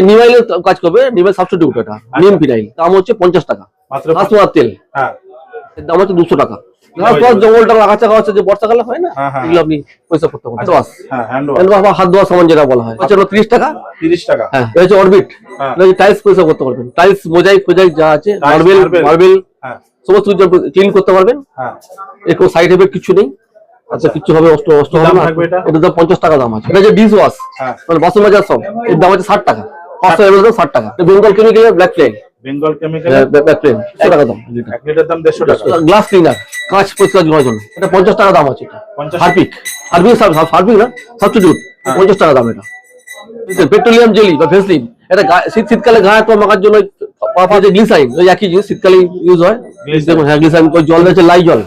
নিমাইলের কাজ করবে, নিমাইল সাবস্টিটিউট, এটা নিম ফিনাইল, দাম হচ্ছে 50 টাকা। মাত্র কাঁচমার তেল, হ্যাঁ, এর দাম হচ্ছে 200 টাকা। জঙ্গলটা লাগা চাকা হচ্ছে যে বর্ষাকালে হয় না, এগুলো আপনি পয়সা করতে পারেন। হ্যান্ড ওয়াশ, হাত ধোয়া সামান যেটা বলা হয়, হচ্ছে 30 টাকা। 30 টাকা। হ্যাঁ, এটা হচ্ছে অরবিট, টাইলস পয়সা করতে পারবেন। টাইলস মোজাইক ফোজাইক যা আছে, মার্বেল সমস্ত ক্লিন করতে পারবেন। এর কোনো সাইড এফেক্ট কিছু নেই। আচ্ছা, কিছু হবে অষ্ট হবে না। এটা দাম 50 টাকা দাম আছে। এটা যে ডিশ ওয়াশ, মানে বাসন মাজার সব, এর দাম আছে 60 টাকা। 500 ml দাম 60 টাকা। Bengal chemical black flame, Bengal chemical black flame 100 টাকা দাম। 1 লিটার দাম 150 টাকা। গ্লাস ক্লিনার, কাঁচ পরিষ্কার করার জন্য, এটা 50 টাকা দাম আছে। এটা হারপিক, হারপিক না সাবস্টিটিউট, 50 টাকা দাম। এটা পেট্রোলিয়াম জেলি বা ভেসলিন, এটা শীতকালে গায়ে তো মাখার জন্য পাওয়া যায়। গ্লিসারিন, ওই একই জিনিস, শীতকালে ইউজ হয়। হ্যাঁ, গ্লিসারিন। ওই জল আছে লাই জল,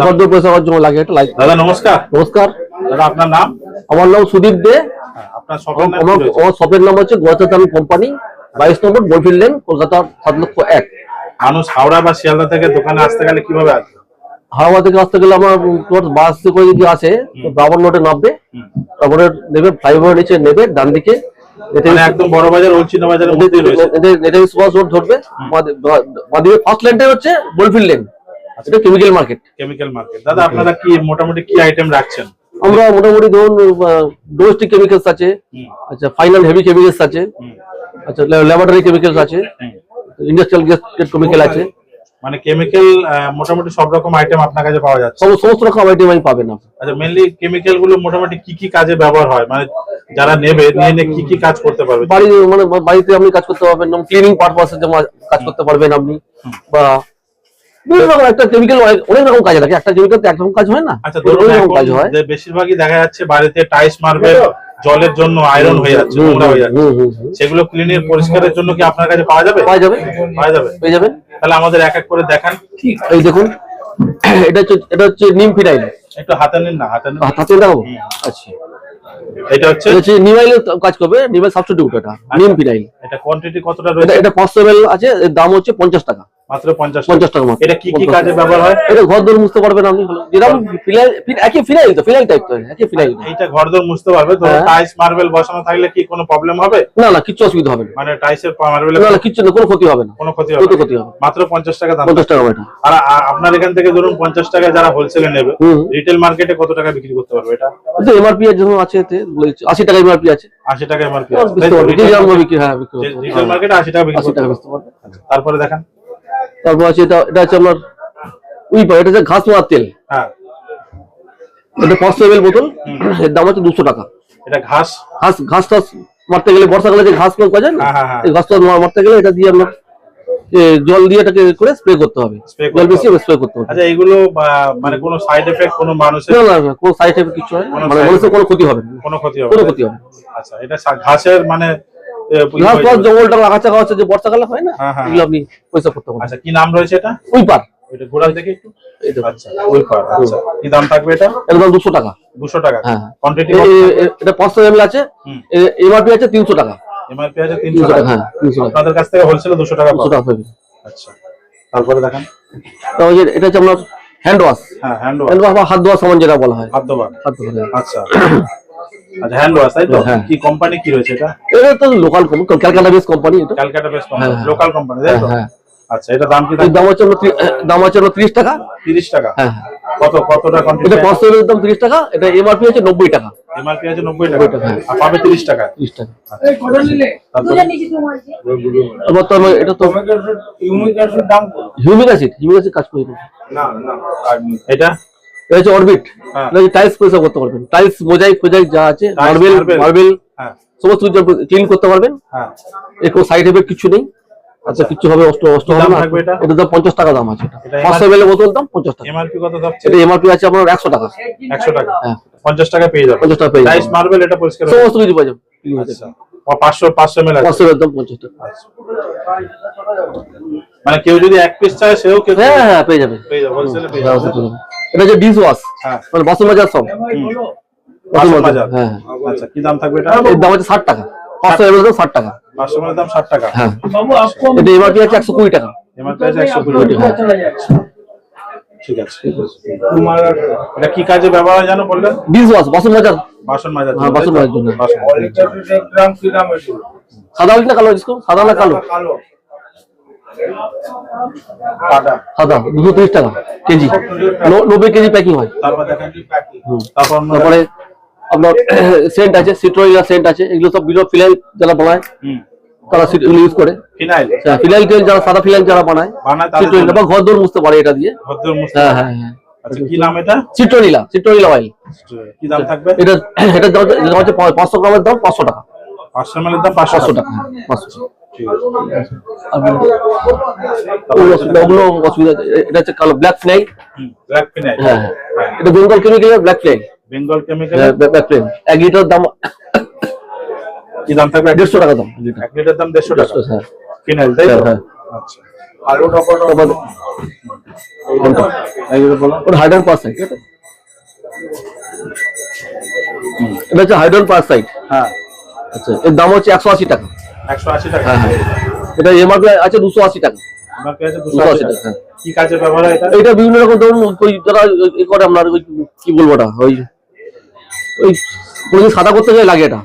ভদ্র পয়সা জন্য লাগে। এটা লাই। দাদা নমস্কার। নমস্কার দাদা, আপনার নাম? আমার নাম সুদীপ দে। আপনার শপের নাম? আমার শপের নাম হচ্ছে গোয়াচাতামি কোম্পানি, 22 নম্বর বলফিল্ড লেন, কলকাতা 7,01,000। মানুষ হাওড়া বা শিয়ালদা থেকে দোকানে আসতে গেলে কিভাবে আসবে? হাওড়া থেকে আসতে গেলে আমার বাস করে যদি আসে, ব্রাহ্মণ রোডে নামবে, তারপরে নেবে ফ্লাইওভার নিচে নেবে ডান দিকে, একদম বড় বাজার ওলচিনা বাজারের মধ্যে রয়েছে। নেতাজি সুভাষ রোড ধরবে, বাদিকে ফার্স্ট লেনটা হচ্ছে বলফিল্ড লেন। এটা কেমিক্যাল মার্কেট। Chemical market. দাদা, আপনারা কি মোটামুটি কি আইটেম রাখছেন? আমরা মোটামুটি ধরুন ডোমেস্টিক কেমিক্যালস আছে, আচ্ছা ফাইনাল হেভি কেমিক্যালস আছে, আচ্ছা ল্যাবরেটরি কেমিক্যালস আছে, ইন্ডাস্ট্রিয়াল গ্রেড কেমিক্যাল আছে। মানে কেমিক্যাল মোটামুটি সব রকম আইটেম আপনার কাছে পাওয়া যাচ্ছে? সমস্ত রকম আইটেম আমি পাবেন আপনি। আচ্ছা, মেইনলি কেমিক্যাল গুলো মোটামুটি কি কি কাজে ব্যবহার হয়, মানে যারা নেবে নিয়ে কি কি কাজ করতে পারবে? মানে বাড়িতে আপনি কাজ করতে পারবেন, ক্লিনিং পারপাসে যেমন কাজ করতে পারবেন আপনি, বা একটা কেমিক্যাল অনেক রকম কাজ থাকে। একটা কেমিক্যাল তো একরকম কাজ হয় না। আচ্ছা, ধরুন কাজ হয় বেশিরভাগই দেখা যাচ্ছে বাড়িতে টাইলস মার্বেল জলের জন্য আয়রন হয়ে যাচ্ছে, নোংরা হয়ে যাচ্ছে, সেগুলো ক্লিনিং পরিষ্কারের জন্য কি আপনার কাছে পাওয়া যাবে? পাওয়া যাবে, পেয়ে যাবেন। তাহলে আমাদের এক এক করে দেখান। ঠিক, এই দেখুন, এটা হচ্ছে নিম ফিনাইল। একটু হাতে নিন না, হাতে দেখাবো। আচ্ছা, এটা হচ্ছে নিমাইলের কাজ করবে, নিমাইল সাবস্টিটিউট, এটা নিম ফিনাইল। এটা কোয়ান্টিটি কতটা রয়েছে? এটা 500 ml আছে, এর দাম হচ্ছে 50 টাকা। মাত্র 50 টাকা মাত্র। এটা কি কি কাজে ব্যবহার হয়? এটা ঘরদোর মুছতে পারবেন আপনি, যেরকম ফিনাইল, একই ফিনাইল তো, ফিনাইল টাইপ তো, একই ফিনাইল। এটা ঘরদোর মুছতে পারবে তো? টাইলস মার্বেল বসানো থাকলে কি কোনো প্রবলেম হবে? না না, কিছু অসুবিধা হবে না। মানে টাইলসের মার্বেল না, কিছু না, কোনো ক্ষতি হবে না। কোনো ক্ষতি হবে না। মাত্র 50 টাকা দাম। 50 টাকা এটা। আর আপনার এখান থেকে ধরুন 50 টাকা যারা হোলসেলে নেবে, রিটেল মার্কেটে কত টাকা বিক্রি করতে পারবে এটা? এমআরপি এর জন্য আছে, এতে 80 টাকা এমআরপি আছে। 80 টাকা এমআরপি আছে। রিটেল মার্কেটে 80 টাকা বিক্রি করতে পারবে। তারপরে দেখান। তারপর আছে এটা হচ্ছে আপনার উইপার, এটা হচ্ছে ঘাস মারার তেল। হ্যাঁ, এটা 500 ml বোতল, এর দাম হচ্ছে 200 টাকা। এটা ঘাস টাস মারতে গেলে, বর্ষাকালে যে ঘাস পাওয়া যায় না, এই ঘাস টাস মারতে গেলে এটা দিয়ে আপনার জল দিয়ে এটাকে করে স্প্রে করতে হবে, জল বেশি স্প্রে করতে হবে। আচ্ছা, এগুলো মানে কোনো সাইড এফেক্ট কোনো মানুষের? না, কোনো সাইড এফেক্ট কিছু হয় না, মানে মানুষের কোনো ক্ষতি হবে না। কোনো ক্ষতি হবে না। আচ্ছা, এটা ঘাসের মানে জঙ্গলটা লাগা চাকা হচ্ছে যে বর্ষাকালে হয় না, এগুলো আপনি পয়সা করতে পারেন। আচ্ছা, কি নাম রয়েছে এটা? উইপার। এটা গোড়া থেকে একটু। আচ্ছা, উইপার। আচ্ছা, কি দাম থাকবে এটা? এর দাম 200 টাকা। 200 টাকা। হ্যাঁ, কোয়ান্টিটি? এটা 500 ml আছে, এমআরপি আছে 300 টাকা। এমআরপি আছে 300 টাকা। হ্যাঁ, 300 টাকা। আপনাদের কাছ থেকে হোলসেলে 200 টাকা পাবে। আচ্ছা, তারপরে দেখান। তো এটা হচ্ছে আপনার হ্যান্ড ওয়াশ। হ্যাঁ, হ্যান্ড ওয়াশ বা হাত ধোয়া সামান যেটা বলা হয়। হাত ধোয়া। আচ্ছা, আচ্ছা, হ্যান্ড ওয়াশ তাই তো? কি কোম্পানি কি রয়েছে এটা? এটা তো local company, Calcutta base company. এটা Calcutta base company, local company তাই তো? হ্যাঁ। আচ্ছা, এটা দাম কি? দাম হচ্ছে 30 টাকা। 30 টাকা। হ্যাঁ। কতটা কোয়ান্টিটি? এটা 500 ml দাম 30 টাকা, এটা এমআরপি আছে 90 টাকা। এমআরপি আছে 90 টাকা, আর পাবে 30 টাকা। 30 টাকা। এই কত নিলে? এটা তো হিউমিক অ্যাসিড দাম কত? হিউমিক অ্যাসিড কাজ করে না। এটা হচ্ছে অরবিট, টাইলস পয়সা করতে পারবেন। টাইলস মোজাইক ফোজাইক যা আছে, মার্বেল সমস্ত ক্লিন করতে পারবেন। এর কোনো সাইড এফেক্ট কিছু নেই। আচ্ছা, কিছু হবে অষ্ট হবে না। এটা দাম 50 টাকা দাম আছে। 500 ml বোতল দাম 50 টাকা। এমআরপি কত থাকছে? এটা এমআরপি আছে আপনার 100 টাকা। 100 টাকা। হ্যাঁ, 50 টাকা পেয়ে যাবেন। 50 টাকা পেয়ে যাবেন। টাইলস মার্বেল এটা পরিষ্কার সমস্ত কিছু পেয়ে যাবেন। আচ্ছা, 500 ml আছে। 500 ml দাম 50 টাকা। মানে কেউ যদি এক পিস চায় সেও হ্যাঁ পেয়ে যাবে, হোলসেলে পেয়ে যাবে। এটা যে ডিশ ওয়াশ, মানে বাসন মাজার সব, বাসন মাজার। হ্যাঁ। আচ্ছা, কি দাম থাকবে এটা? এর দাম আছে 60 টাকা। 500 ml দাম 60 টাকা। 500 ml দাম 60 টাকা। হ্যাঁ, এটা এমআরপি আছে 120 টাকা। এমআরপি আছে 120 টাকা। ঠিক আছে। এটা কি কাজে ব্যবহার হয় জানো বললেন? ডিশ ওয়াশ, বাসন মাজার। বাসন মাজার হ্যাঁ, বাসন মাজার জন্য। গ্রাম কি দাম আছে? সাদা না কালো? সাদা না কালো? কালো। সাদা 230 টাকা কেজি, 90 কেজি প্যাকিং হয়। তারপর দেখেন তারপরে আপনার সেন্ট আছে, সিট্রোইলা সেন্ট আছে, এগুলো সব বিলো ফিনাইল যারা বানায় তারা এগুলো ইউজ করে। ফিনাইল, ফিনাইল তেল যারা, সাদা ফিনাইল যারা বানায় সিট্রোইলা, বা ঘর দৌড় মুছতে পারে এটা দিয়ে। হ্যাঁ হ্যাঁ হ্যাঁ। আচ্ছা, কি নাম এটা? সিট্রোইলা অয়েল। কি দাম থাকবে? এটা দাম হচ্ছে 500 গ্রামের দাম 500 টাকা। 500 ml এর দাম 500 টাকা। 500। ঠিক আছে। ওগুলো অসুবিধা, এটা হচ্ছে কালো ব্ল্যাক ফিনাইল। ব্ল্যাক ফিনাইল, হ্যাঁ হ্যাঁ, এটা Bengal chemical black phenyl. Bengal chemical black phenyl 1 litre দাম কি দাম থাকবে? 150 টাকা দাম। 1 লিটার দাম 150 টাকা। হ্যাঁ, ফিনাইল, তাই তো? হ্যাঁ। আচ্ছা, আলু টমেটো এইগুলো বলো। ওর হাইড্রোল পারসাইড, এটা হচ্ছে হাইড্রোল পারসাইড। হ্যাঁ, আচ্ছা, এর দাম হচ্ছে 180 টাকা। 180 টাকা। হ্যাঁ হ্যাঁ, এটা এমআরপি আছে 280 টাকা। আমার কাছে 280 টাকা। হ্যাঁ। কি কাজে ব্যবহার হয় এটা? এটা বিভিন্ন রকম, ধরুন ওই যারা ই করে আপনার, ওই কি বলবো ওটা, ওই কোনো সাদা করতে গেলে লাগে, এটা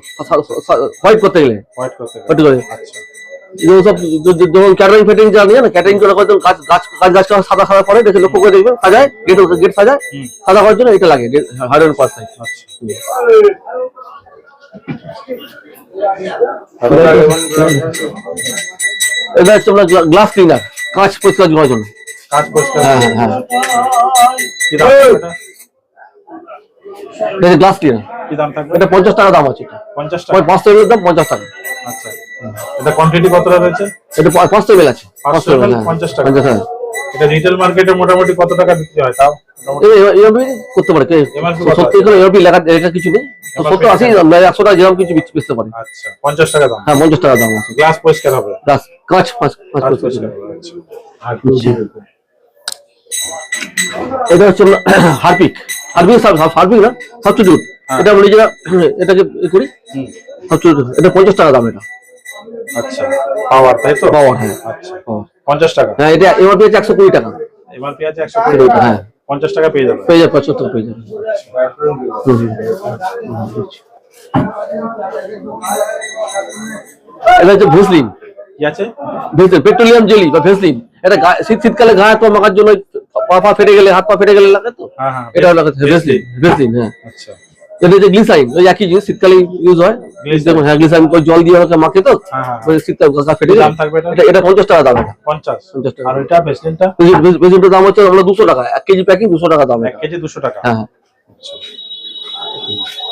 হোয়াইট করতে গেলে হোয়াইট করতে হোয়াইট করে। আচ্ছা, এগুলো সব যখন ক্যাটারিং ফ্যাটারিং যারা নিয়ে না, ক্যাটারিং করে হয়তো গাছ সাদা সাদা করে, দেখে লক্ষ্য করে দেখবেন, সাজায় গেট সাজায় সাদা করার জন্য এটা লাগে, হাইড্রোল পারসাইড। এটা হচ্ছে আপনার গ্লাস ক্লিনার, কাঁচ পরিষ্কার করার জন্য। কাজ পরিষ্কার। হ্যাঁ হ্যাঁ, কি দাম এটা? এটা গ্লাস ক্লিনার। কি দাম থাকবে? এটা 50 টাকা দাম আছে। এটা 50 টাকা। 500 ml দাম 50 টাকা। আচ্ছা, এটা কোয়ান্টিটি কতটা রয়েছে? এটা 500 ml আছে। 500 ml 50 টাকা। 50 টাকা। এটা রিটেল মার্কেটে মোটামুটি কত টাকা বিক্রি হয় তাও? এমআরপি করতে পারে, সত্যি করে এমআরপি লেখা কিছু নেই, 70 80 100 টাকা যেরকম কিছু বেচতে পারে। আচ্ছা, 50 টাকা দাম। হ্যাঁ, 50 টাকা দাম আছে। গ্লাস পরিষ্কার হবে, গ্লাস কাঁচ পরিষ্কার পরিষ্কার। হবে। আচ্ছা, আর কিছু এটা হচ্ছে হারপিক না সাবস্টিটিউট। এটা আমরা নিজেরা এটাকে করি সাবস্টিটিউট। এটা 50 টাকা দাম। এটা আচ্ছা, পাওয়ার, তাই তো? পাওয়ার, হ্যাঁ। আচ্ছা, 50 টাকা। হ্যাঁ, এটা এমআরপি আছে 120 টাকা। এমআরপি আছে 120 টাকা। হ্যাঁ, 50 টাকা পেয়ে যাবে। 75 টাকা পেয়ে যাবে। এটা হচ্ছে ভেসলিন। কি আছে? পেট্রোলিয়াম জেলি বা ভেসলিন। এটা শীতকালে গায়ে হাত পা মাখার জন্য, পা ফেটে গেলে, হাত পা ফেটে গেলে লাগে তো, হ্যাঁ হ্যাঁ, এটা হলো ভেসলিন। হ্যাঁ, আচ্ছা। এটা হচ্ছে গ্লিসারিন, ওই একই জিনিস, শীতকালে ইউজ হয়। হ্যাঁ, গ্লিসারিন জল দিয়ে ওকে মাখে তো, শীতকালে গা ফেটে গেলে। দাম থাকবে এটা? এটা 50 টাকা দাম। এটা 50 টাকা। আর এটা ভেসলিনটা? ভেসলিনটার দাম হচ্ছে আমরা 200 টাকা, 1 কেজি প্যাকিং 200 টাকা দাম। 1 কেজি 200 টাকা। হ্যাঁ,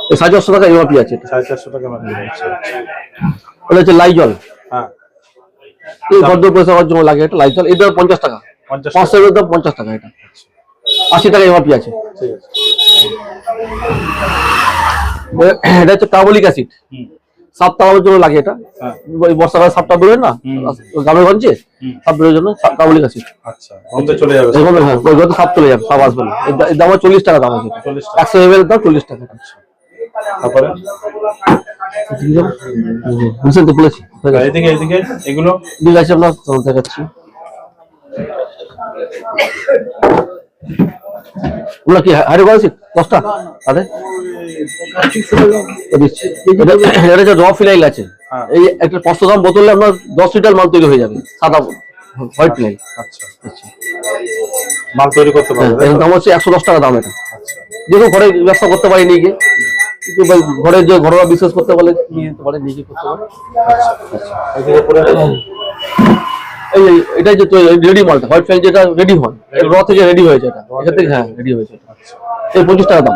450 টাকা এমআরপি আছে। 450 টাকা মানে। এটা হচ্ছে লাইজল। হ্যাঁ, এই ভদ্র পয়সা হওয়ার জন্য লাগে, এটা লাইজল। এটা 50 টাকা। 500 এর দাম 50 টাকা। এটা 80 টাকা এমআরপি আছে। ঠিক আছে। এটা হচ্ছে কার্বলিক অ্যাসিড, সাপ তাড়ানোর জন্য লাগে। এটা বর্ষাকালে সাপটা বেরোয় না গ্রামে গঞ্জে, সাপ বেরোর জন্য কার্বলিক অ্যাসিড। আচ্ছা, গন্ধে চলে যাবে। হ্যাঁ, ওই গন্ধে সাপ চলে যাবে, সাপ আসবে না। এর দাম 40 টাকা দাম আছে। 100 ml এর দাম 40 টাকা। তারপরে বুঝছেন তো, বলেছি। এইদিকে এগুলো ঠিক আছে, আপনার দেখাচ্ছি। ওগুলো কি হাইড্রো আছে 10টা? আরে এটা যে র ফিনাইল আছে, এই একটা 500 গ্রাম বোতলে আপনার 10 লিটার মাল তৈরি হয়ে যাবে, সাদা হোয়াইট ফিনাইল। আচ্ছা, মাল তৈরি করতে পারবে। এর দাম হচ্ছে 110 টাকা দাম। এটা আচ্ছা, যেহেতু ঘরে ব্যবসা করতে পারি নিয়ে গিয়ে, কিন্তু ঘরে যে ঘরোয়া বিশেষ করতে পারে নিয়ে যেতে পারে, নিয়ে গিয়ে করতে পারে। এটা যে রেডি মালটা, হোয়াইট ফ্যান যেটা রেডি হয়, র থেকে রেডি হয়েছে। এটা এখান থেকে, হ্যাঁ, রেডি হয়েছে। এই 50 টাকা দাম।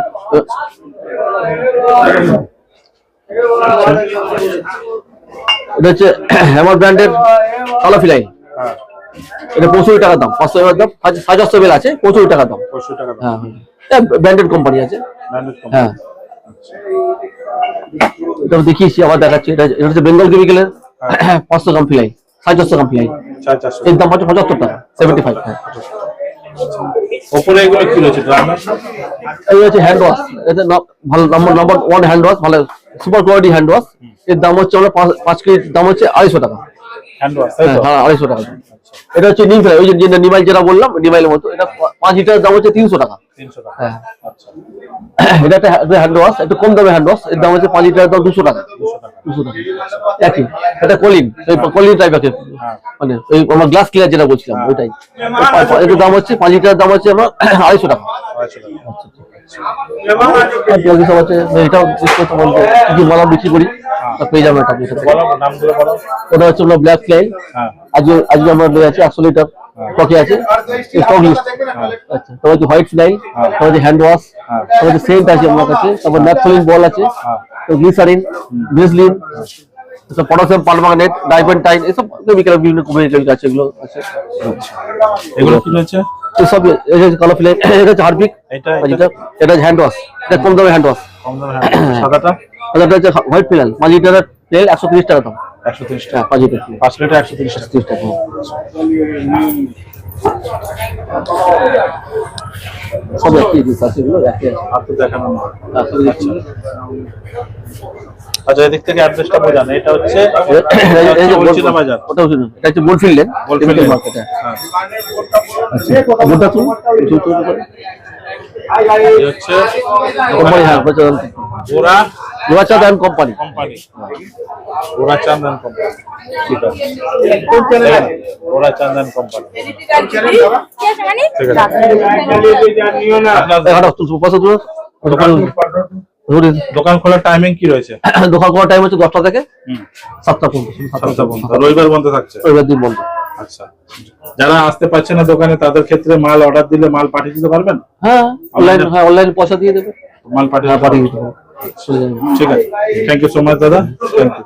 এটা হচ্ছে হ্যামার ব্র্যান্ডের কালো ফিনাইল। এটা 65 টাকা দাম। 500 ml দাম, 750 ml আছে, 65 টাকা দাম। 65 টাকা। হ্যাঁ, ব্র্যান্ডেড কোম্পানি আছে। হ্যাঁ, এটা দেখিয়েছি, আবার দেখাচ্ছি। এটা হচ্ছে বেঙ্গল কেমিক্যালের 500 গ্রাম ফিনাইল, 750 গ্রাম ফিনাইল। এর দাম হচ্ছে 75 টাকা, 75। হ্যাঁ, উপরে এগুলো কি রয়েছে? এই হচ্ছে হ্যান্ড ওয়াশ। এটা ভালো নাম্বার 1 হ্যান্ড ওয়াশ, ভালো সুপার কোয়ালিটি হ্যান্ড ওয়াশ। এর দাম হচ্ছে আমরা 5 কেজি দাম হচ্ছে 250 টাকা। হ্যান্ড ওয়াশ তাই তো? হ্যাঁ 250 টাকা। এটা হচ্ছে নিম ফ্রাই, ওই যে নিমাইল যেটা বললাম নিমাইলের মতো, এটা 5 লিটারের দাম হচ্ছে 300 টাকা। 300 টাকা। হ্যাঁ আচ্ছা এটা একটা হ্যান্ড ওয়াশ, একটু কম দামে হ্যান্ড ওয়াশ, এর দাম হচ্ছে 5 লিটারের দাম 200 টাকা। 200 টাকা একই। এটা কলিন, এই কলিন টাইপ আছে, মানে ওই আমরা গ্লাস ক্লিয়ার যেটা বলছিলাম ওইটাই। এর দাম হচ্ছে 5 লিটারের দাম হচ্ছে আমার 250 টাকা। 250 টাকা। আর পেঁয়াজি সব আছে, এটাও বলতে কি বলা বিক্রি করি তা পেয়ে যাবেন এটা। বলো নামগুলো বলো। ওটা হচ্ছে আমরা ব্ল্যাক ফ্লাই, হ্যাঁ আজকে আমরা নিয়ে আছে 100 লিটার টকে আছে স্টক লিস্ট। আচ্ছা, তারপর হচ্ছে হোয়াইট ফ্লাই, তারপর হচ্ছে হ্যান্ড ওয়াশ, তারপর হচ্ছে সেন্ট আছে আমার কাছে, তারপর ন্যাপথলিন বল আছে, গ্লিসারিন, ভেসলিন, সব পটাশিয়াম পারম্যাঙ্গানেট, ডাইপেন্টাইন, এসব কেমিক্যাল বিভিন্ন কোম্পানির আছে, এগুলো আছে। এগুলো কি রয়েছে? এসব কালো ফ্লাই, এটা হচ্ছে হারপিক, এটা এটা হ্যান্ড ওয়াশ, এটা কম দামে হ্যান্ড ওয়াশ। কম দামে হ্যান্ড ওয়াশ। সাদাটা এটা হচ্ছে হোয়াইট ফ্লাই, 5 লিটারের তেল 130 টাকা দাম। 130 হ্যাঁ টাকা। 5 লিটার 5 লিটার 130 টাকা। 130 টাকা। সব একই জিনিস আছে, এগুলো একই আছে। আর তো দেখানো না। আর সব একই। আচ্ছা এদিক থেকে অ্যাড্রেসটা বোঝান। এটা হচ্ছে এই যে বলছিলাম বাজার। ওটা হচ্ছে এটা হচ্ছে বোলফিল্ড লেন, বোলফিল্ড লেন। মার্কেট। হ্যাঁ আচ্ছা ওটা তো এই হচ্ছে কোম্পানি, হ্যাঁ ওরা গোরাচাঁদ অ্যান্ড কোম্পানি। কোম্পানি, ওরা চান্দন কোম্পানি। ঠিক আছে, ওরা চান্দন কোম্পানি। ঠিক আছে। দোকান খোলার টাইমিং কি রয়েছে? দোকান করার টাইম হচ্ছে 10টা থেকে 7টা পর্যন্ত। 7টা বন্ধ, রবিবার বন্ধ থাকছে। রবিবার দিন বন্ধ। আচ্ছা, যারা আসতে পারছে না দোকানে তাদের ক্ষেত্রে মাল অর্ডার দিলে মাল পাঠিয়ে দিতে পারবেন? হ্যাঁ অনলাইন পয়সা দিয়ে দেবে, মাল পাঠিয়ে পাঠিয়ে দিতে হবে। ঠিক আছে, থ্যাংক ইউ সো মাচ দাদা, থ্যাংক ইউ।